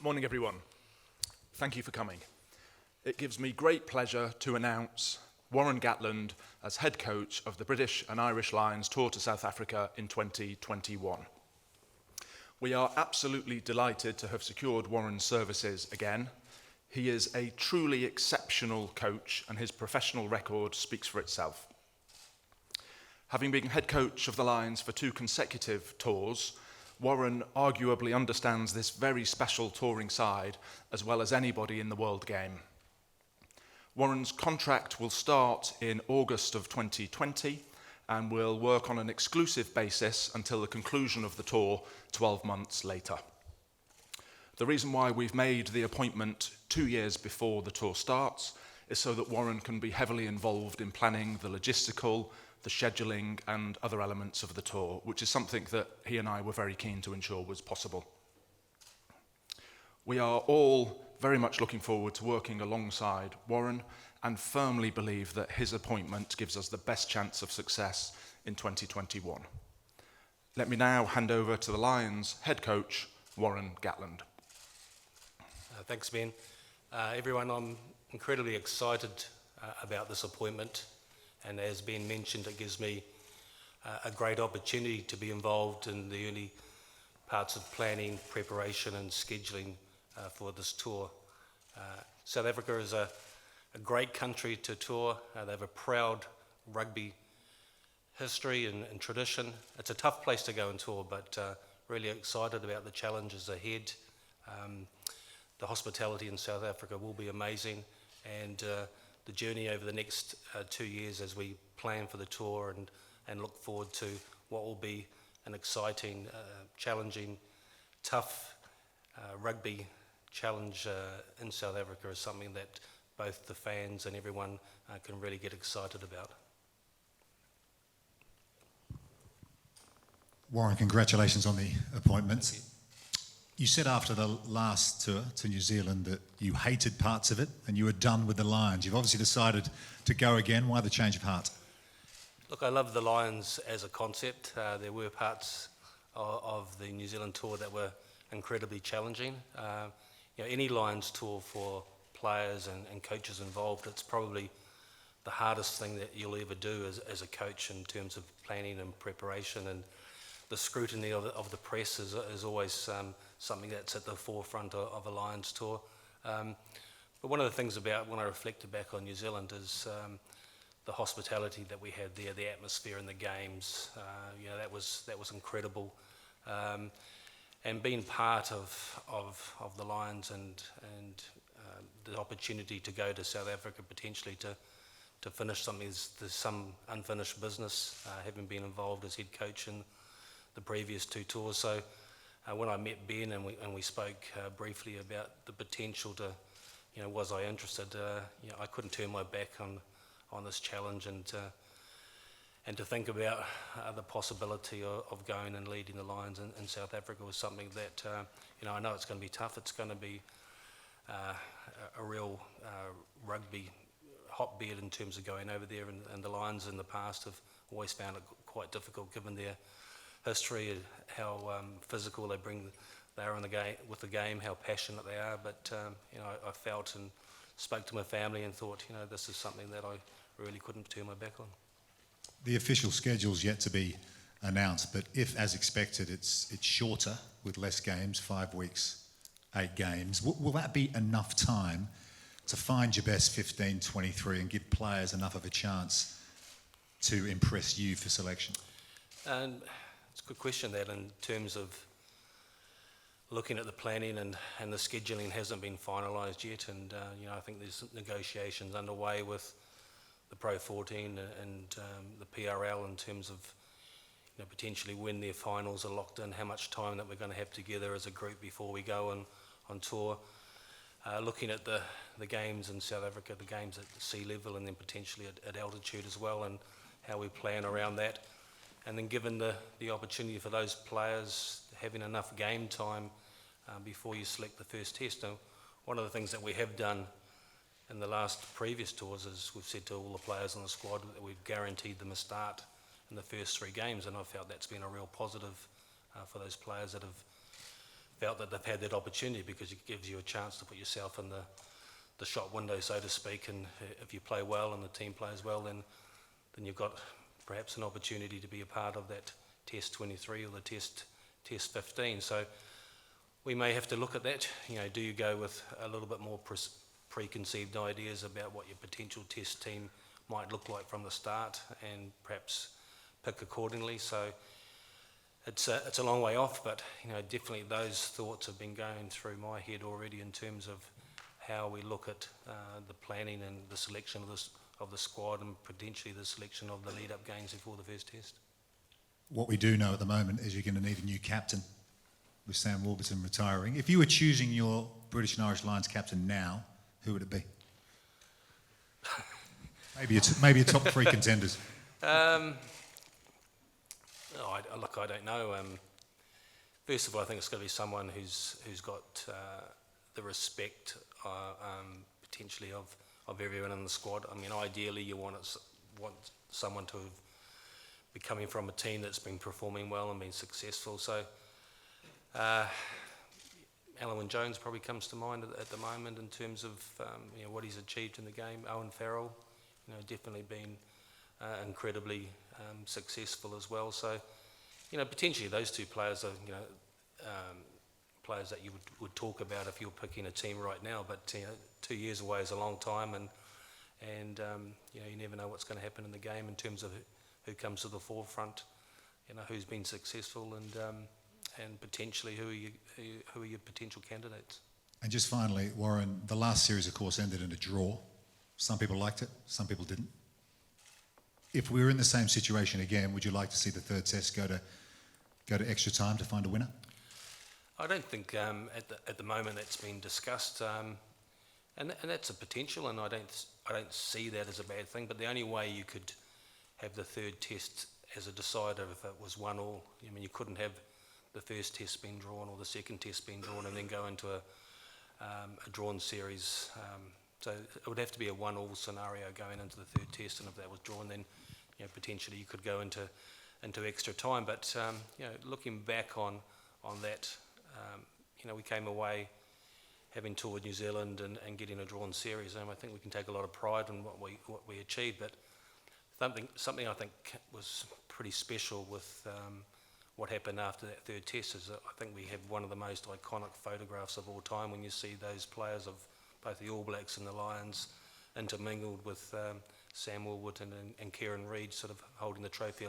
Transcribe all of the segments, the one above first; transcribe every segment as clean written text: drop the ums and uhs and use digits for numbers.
Morning, everyone. Thank you for coming. It gives me great pleasure to announce Warren Gatland as head coach of the British and Irish Lions tour to South Africa in 2021. We are absolutely delighted to have secured Warren's services again. He is a truly exceptional coach and his professional record speaks for itself. Having been head coach of the Lions for 2 consecutive tours, Warren arguably understands this very special touring side as well as anybody in the world game. Warren's contract will start in August of 2020 and will work on an exclusive basis until the conclusion of the tour 12 months later. The reason why we've made the appointment 2 years before the tour starts is so that Warren can be heavily involved in planning the logistical, the scheduling and other elements of the tour, which is something that he and I were very keen to ensure was possible. We are all very much looking forward to working alongside Warren and firmly believe that his appointment gives us the best chance of success in 2021. Let me now hand over to the Lions head coach, Warren Gatland. Thanks, Ben. Everyone, I'm incredibly excited about this appointment. And as Ben mentioned, it gives me a great opportunity to be involved in the early parts of planning, preparation and scheduling for this tour. South Africa is a great country to tour. They have a proud rugby history and tradition. It's a tough place to go and tour, but really excited about the challenges ahead. The hospitality in South Africa will be amazing, and the journey over the next 2 years as we plan for the tour and look forward to what will be an exciting, challenging, tough rugby challenge in South Africa is something that both the fans and everyone can really get excited about. Warren, congratulations on the appointment. You said after the last tour to New Zealand that you hated parts of it and you were done with the Lions. You've obviously decided to go again. Why the change of heart? Look, I love the Lions as a concept. There were parts of the New Zealand tour that were incredibly challenging. Any Lions tour for players and coaches involved, it's probably the hardest thing that you'll ever do as a coach in terms of planning and preparation, and the scrutiny of the press is always something that's at the forefront of a Lions tour. But one of the things about when I reflected back on New Zealand is the hospitality that we had there, the atmosphere in the games. That was incredible. And being part of the Lions and the opportunity to go to South Africa potentially to finish something, there's some unfinished business, having been involved as head coach in the previous 2 tours. So when I met Ben and we spoke briefly about the potential to, was I interested? I couldn't turn my back on this challenge, and to think about the possibility of going and leading the Lions in South Africa was something that I know it's going to be tough. It's going to be a real rugby hotbed in terms of going over there, and the Lions in the past have always found it quite difficult given their history, how physical they are in the game, with the game, how passionate they are. But I felt and spoke to my family and thought, this is something that I really couldn't turn my back on. The official schedule's yet to be announced, but if, as expected, it's shorter with less games, 5 weeks, 8 games, will that be enough time to find your best 15, 23 and give players enough of a chance to impress you for selection? And it's a good question, that in terms of looking at the planning and the scheduling hasn't been finalised yet, and I think there's negotiations underway with the Pro 14 and the PRL in terms of potentially when their finals are locked in, how much time that we're going to have together as a group before we go on tour. Looking at the games in South Africa, the games at sea level and then potentially at altitude as well, and how we plan around that. And then given the opportunity for those players having enough game time before you select the first test. Now, one of the things that we have done in the last previous tours is we've said to all the players on the squad that we've guaranteed them a start in the first 3 games, and I felt that's been a real positive for those players that have felt that they've had that opportunity, because it gives you a chance to put yourself in the shop window, so to speak, and if you play well and the team plays well, then you've got perhaps an opportunity to be a part of that Test 23 or the Test 15. So we may have to look at that. Do you go with a little bit more preconceived ideas about what your potential Test team might look like from the start, and perhaps pick accordingly? So it's a long way off, but definitely those thoughts have been going through my head already in terms of how we look at the planning and the selection of the squad, and potentially the selection of the lead-up games before the first test. What we do know at the moment is you're going to need a new captain with Sam Warburton retiring. If you were choosing your British and Irish Lions captain now, who would it be? maybe a top three contenders. I don't know. First of all, I think it's got to be someone who's got the respect potentially of everyone in the squad. I mean, ideally you want someone to be coming from a team that's been performing well and been successful. So Alan Jones probably comes to mind at the moment in terms of what he's achieved in the game. Owen Farrell, definitely been incredibly successful as well. So potentially those two players are players that you would talk about if you're picking a team right now. But 2 years away is a long time, and you never know what's going to happen in the game in terms of who comes to the forefront, who's been successful, and potentially who are your potential candidates. And just finally, Warren, the last series, of course, ended in a draw. Some people liked it, some people didn't. If we were in the same situation again, would you like to see the third test go to extra time to find a winner? I don't think at the moment that's been discussed, and that's a potential, and I don't see that as a bad thing. But the only way you could have the third test as a decider if it was 1-1. I mean, you couldn't have the first test being drawn or the second test being drawn and then go into a drawn series. So it would have to be a 1-1 scenario going into the third test, and if that was drawn, then potentially you could go into extra time. But looking back on that, we came away having toured New Zealand and getting a drawn series, and I think we can take a lot of pride in what we achieved. But something I think was pretty special with what happened after that third test is that I think we have one of the most iconic photographs of all time when you see those players of both the All Blacks and the Lions intermingled with Sam Warburton and Kieran Reid sort of holding the trophy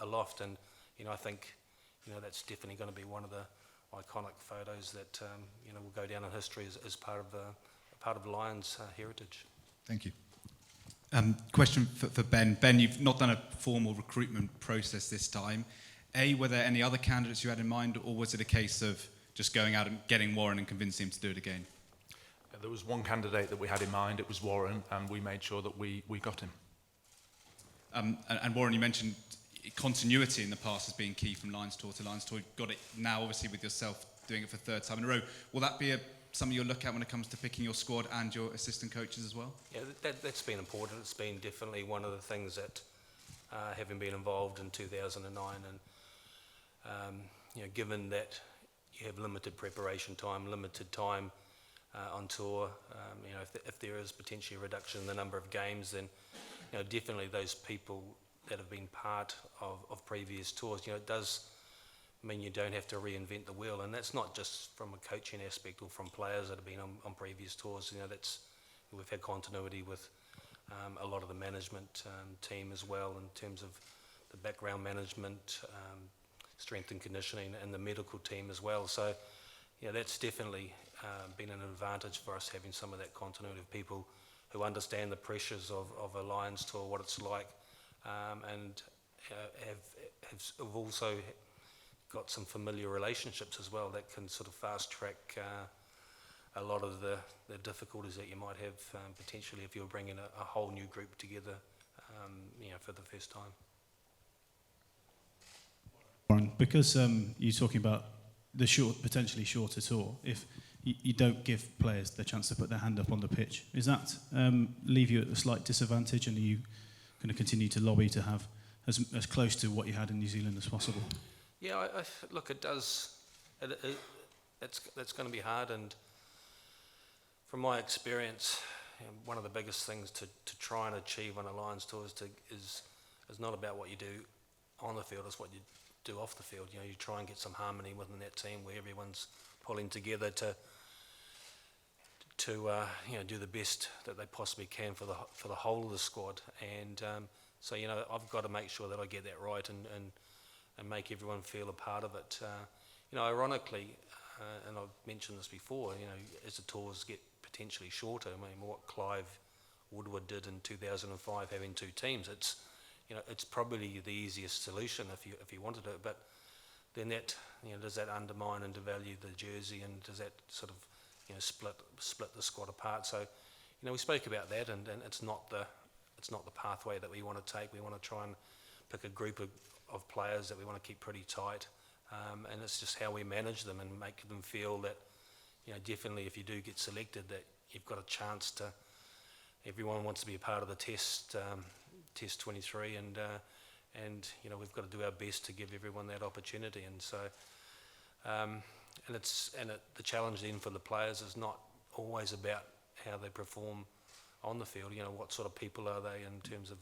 aloft. And I think that's definitely going to be one of the iconic photos that will go down in history as part of Lions heritage. Thank you. Question for Ben. Ben, you've not done a formal recruitment process this time. Were there any other candidates you had in mind, or was it a case of just going out and getting Warren and convincing him to do it again? There was one candidate that we had in mind. It was Warren, and we made sure that we got him. And Warren, you mentioned continuity in the past as being key from Lions Tour to Lions Tour. You've got it now, obviously, with yourself doing it for third time in a row. Will that be something you'll look at when it comes to picking your squad and your assistant coaches as well? Yeah, that's been important. It's been definitely one of the things that, having been involved in 2009, and given that you have limited preparation time, limited time on tour, if there is potentially a reduction in the number of games, then definitely those people that have been part of previous tours, it does mean you don't have to reinvent the wheel, and that's not just from a coaching aspect or from players that have been on previous tours. We've had continuity with a lot of the management team as well, in terms of the background management, strength and conditioning, and the medical team as well. So that's definitely been an advantage for us, having some of that continuity of people who understand the pressures of a Lions tour, what it's like, and have also got some familiar relationships as well that can sort of fast track a lot of the difficulties that you might have potentially if you're bringing a whole new group together for the first time. Warren, because you're talking about the potentially shorter tour, if you don't give players the chance to put their hand up on the pitch, does that leave you at a slight disadvantage, and are you going to continue to lobby to have as close to what you had in New Zealand as possible? Yeah, look, it does. that's going to be hard. And from my experience, one of the biggest things to try and achieve on a Lions tour is not about what you do on the field, it's what you do off the field. You try and get some harmony within that team where everyone's pulling together to do the best that they possibly can for the whole of the squad. And so I've got to make sure that I get that right and make everyone feel a part of it. Ironically, and I've mentioned this before, as the tours get potentially shorter, I mean, what Clive Woodward did in 2005, having two teams, it's probably the easiest solution if you wanted it. But then that, does that undermine and devalue the jersey, and does that sort of split the squad apart? So we spoke about that, and it's not the pathway that we want to take. We want to try and pick a group of players that we want to keep pretty tight, and it's just how we manage them and make them feel that definitely if you do get selected, that you've got a chance to. Everyone wants to be a part of the test 23, and we've got to do our best to give everyone that opportunity. And so the challenge then for the players is not always about how they perform on the field. What sort of people are they in terms of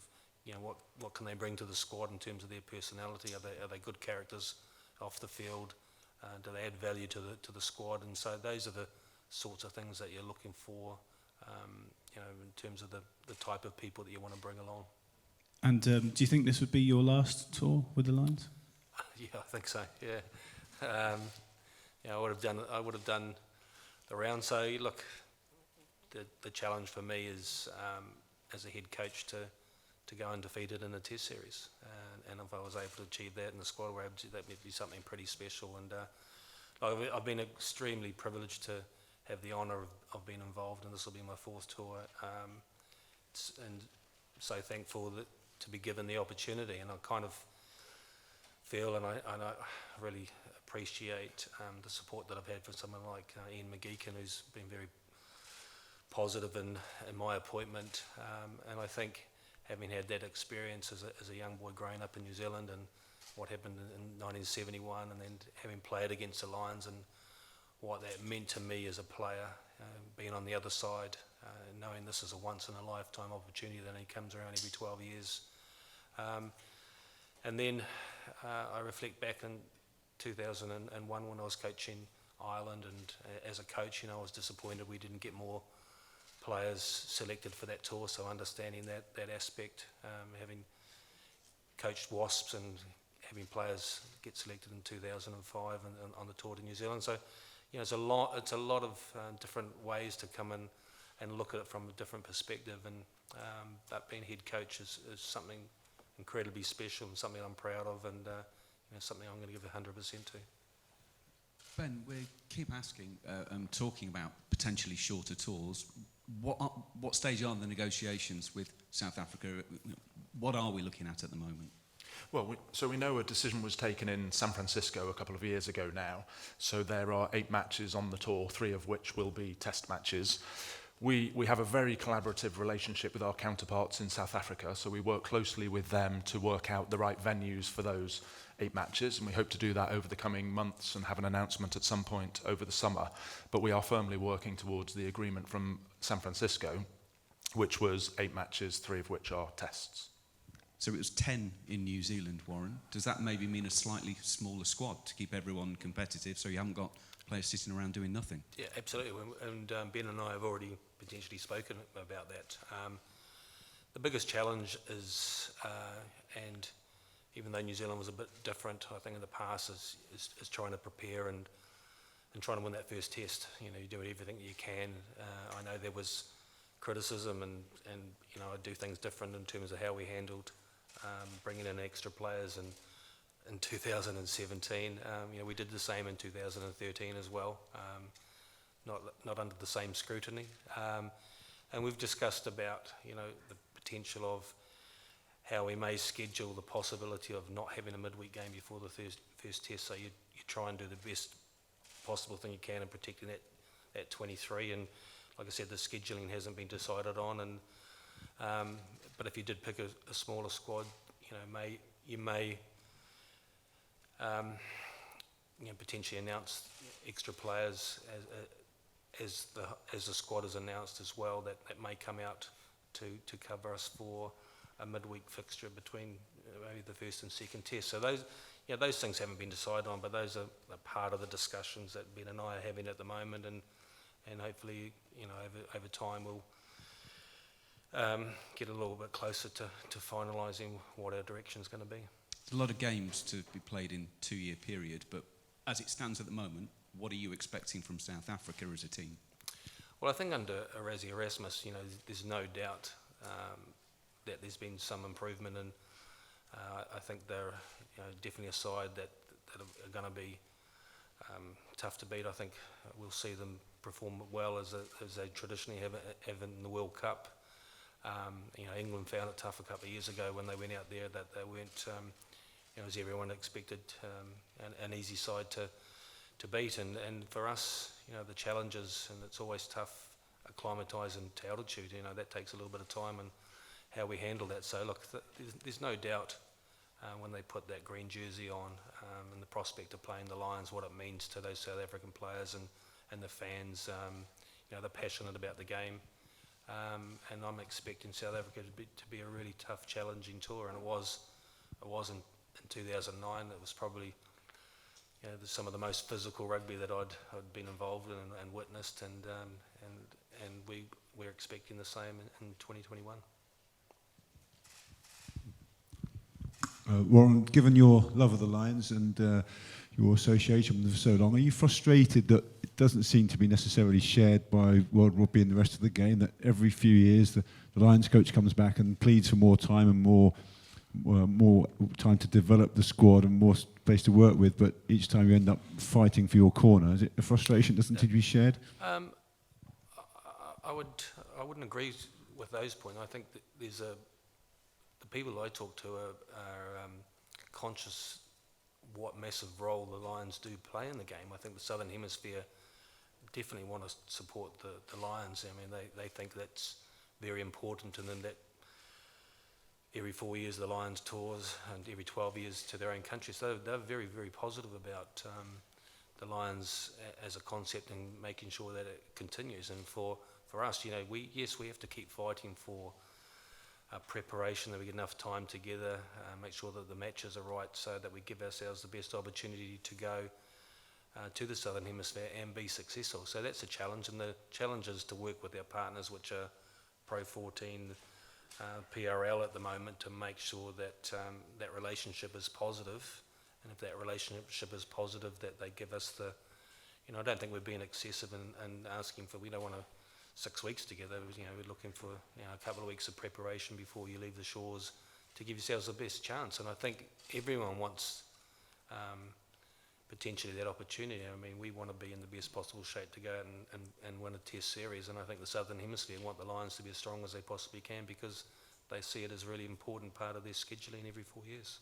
what can they bring to the squad in terms of their personality? Are they good characters off the field? Do they add value to the squad? And so those are the sorts of things that you're looking for, in terms of the type of people that you want to bring along. And do you think this would be your last tour with the Lions? Yeah, I think so. Yeah, I would have done the round. So look, the challenge for me is as a head coach to go undefeated in a Test series, and if I was able to achieve that in the squad, that would be something pretty special. And I've been extremely privileged to have the honour of being involved, and this will be my fourth tour, and so thankful to be given the opportunity. And I kind of feel, and I really appreciate the support that I've had from someone like Ian McGeechan, who's been very positive in my appointment, and I think having had that experience as a young boy growing up in New Zealand and what happened in 1971, and then having played against the Lions and what that meant to me as a player, being on the other side, knowing this is a once-in-a-lifetime opportunity that only comes around every 12 years. And then I reflect back in 2001 when I was coaching Ireland, and as a coach, I was disappointed we didn't get more players selected for that tour. So understanding that aspect, having coached Wasps and having players get selected in 2005 and on the tour to New Zealand. So it's a lot of different ways to come in and look at it from a different perspective, and but being head coach is something incredibly special and something I'm proud of, and something I'm going to give 100% to. Ben, we keep asking, talking about potentially shorter tours. What stage are the negotiations with South Africa? What are we looking at the moment? Well, so we know a decision was taken in San Francisco a couple of years ago now. So there are 8 matches on the tour, 3 of which will be test matches. We have a very collaborative relationship with our counterparts in South Africa, so we work closely with them to work out the right venues for those 8 matches, and we hope to do that over the coming months and have an announcement at some point over the summer. But we are firmly working towards the agreement from San Francisco, which was 8 matches, 3 of which are tests. So it was 10 in New Zealand, Warren. Does that maybe mean a slightly smaller squad to keep everyone competitive, so you haven't got players sitting around doing nothing? Yeah, absolutely. And Ben and I have already potentially spoken about that. The biggest challenge is, and even though New Zealand was a bit different, I think in the past, is trying to prepare and trying to win that first test. You do everything you can. I know there was criticism, and I do things different in terms of how we handled bringing in extra players, and in 2017, we did the same in 2013 as well, not under the same scrutiny, and we've discussed about the potential of how we may schedule the possibility of not having a midweek game before the first test, so you try and do the best possible thing you can in protecting that 23. And like I said, the scheduling hasn't been decided on, and but if you did pick a smaller squad, you may potentially announce extra players as the squad is announced as well, that may come out to cover us for a midweek fixture between maybe the first and second test. So those things haven't been decided on, but those are part of the discussions that Ben and I are having at the moment, and hopefully, over time we'll get a little bit closer to finalising what our direction's going to be. There's a lot of games to be played in 2-year period, but as it stands at the moment, what are you expecting from South Africa as a team? Well, I think under Rassie Erasmus, there's no doubt that there's been some improvement, and I think they're definitely a side that are going to be tough to beat. I think we'll see them perform well as they traditionally have in the World Cup. England found it tough a couple of years ago when they went out there, that they weren't, as everyone expected, an easy side to beat. And for us, the challenges, and it's always tough acclimatising to altitude. That takes a little bit of time, and how we handle that. So look, there's no doubt when they put that green jersey on, and the prospect of playing the Lions, what it means to those South African players and the fans. They're passionate about the game. And I'm expecting South Africa to be a really tough, challenging tour, and it was in 2009. It was probably some of the most physical rugby that I'd been involved in and witnessed, and we're expecting the same in 2021. Warren, given your love of the Lions and your association with them for so long, are you frustrated that it doesn't seem to be necessarily shared by World Rugby and the rest of the game, that every few years the Lions coach comes back and pleads for more time and more time to develop the squad and more space to work with, but each time you end up fighting for your corner? Is it a frustration that doesn't seem to be shared? I wouldn't agree with those points. I think that the people I talk to are conscious what massive role the Lions do play in the game. I think the Southern Hemisphere definitely want to support the Lions. I mean, they think that's very important, and then that every 4 years the Lions tours, and every 12 years to their own country. So they're very, very positive about the Lions as a concept, and making sure that it continues. And for us, we have to keep fighting for preparation, that we get enough time together, make sure that the matches are right, so that we give ourselves the best opportunity to go to the Southern Hemisphere and be successful. So that's a challenge, and the challenge is to work with our partners, which are Pro 14, PRL at the moment, to make sure that that relationship is positive. And if that relationship is positive, that they give us the, I don't think we're being excessive and asking for, we don't want 6 weeks together. We're looking for a couple of weeks of preparation before you leave the shores, to give yourselves the best chance. And I think everyone wants potentially that opportunity. I mean, we want to be in the best possible shape to go out and win a test series, and I think the Southern Hemisphere want the Lions to be as strong as they possibly can, because they see it as a really important part of their scheduling every 4 years.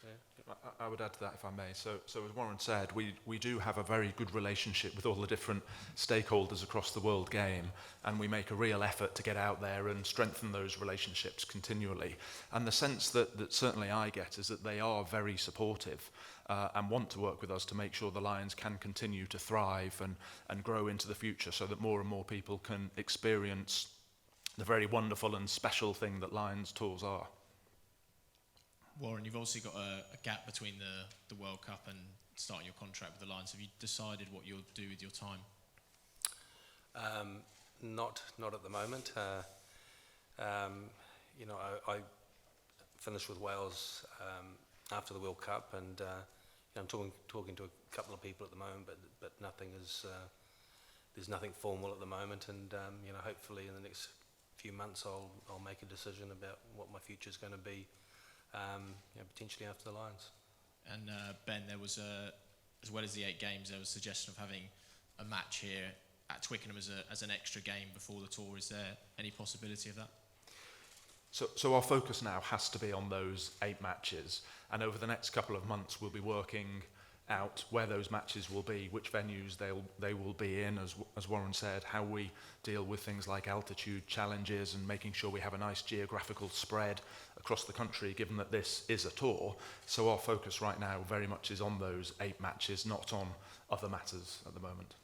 Yeah. I would add to that, if I may. So as Warren said, we do have a very good relationship with all the different stakeholders across the world game, and we make a real effort to get out there and strengthen those relationships continually. And the sense that certainly I get is that they are very supportive and want to work with us to make sure the Lions can continue to thrive and grow into the future, so that more and more people can experience the very wonderful and special thing that Lions tours are. Warren, you've obviously got a gap between the World Cup and starting your contract with the Lions. Have you decided what you'll do with your time? Not at the moment. I finished with Wales after the World Cup, and I'm talking to a couple of people at the moment, but nothing is. There's nothing formal at the moment, and hopefully in the next few months I'll make a decision about what my future is going to be. Potentially after the Lions. And Ben, there was as well as the 8 games, there was a suggestion of having a match here at Twickenham as an extra game before the tour. Is there any possibility of that? So our focus now has to be on those 8 matches, and over the next couple of months we'll be working out where those matches will be, which venues they will be in, as Warren said, how we deal with things like altitude challenges and making sure we have a nice geographical spread across the country, given that this is a tour. So our focus right now very much is on those 8 matches, not on other matters at the moment.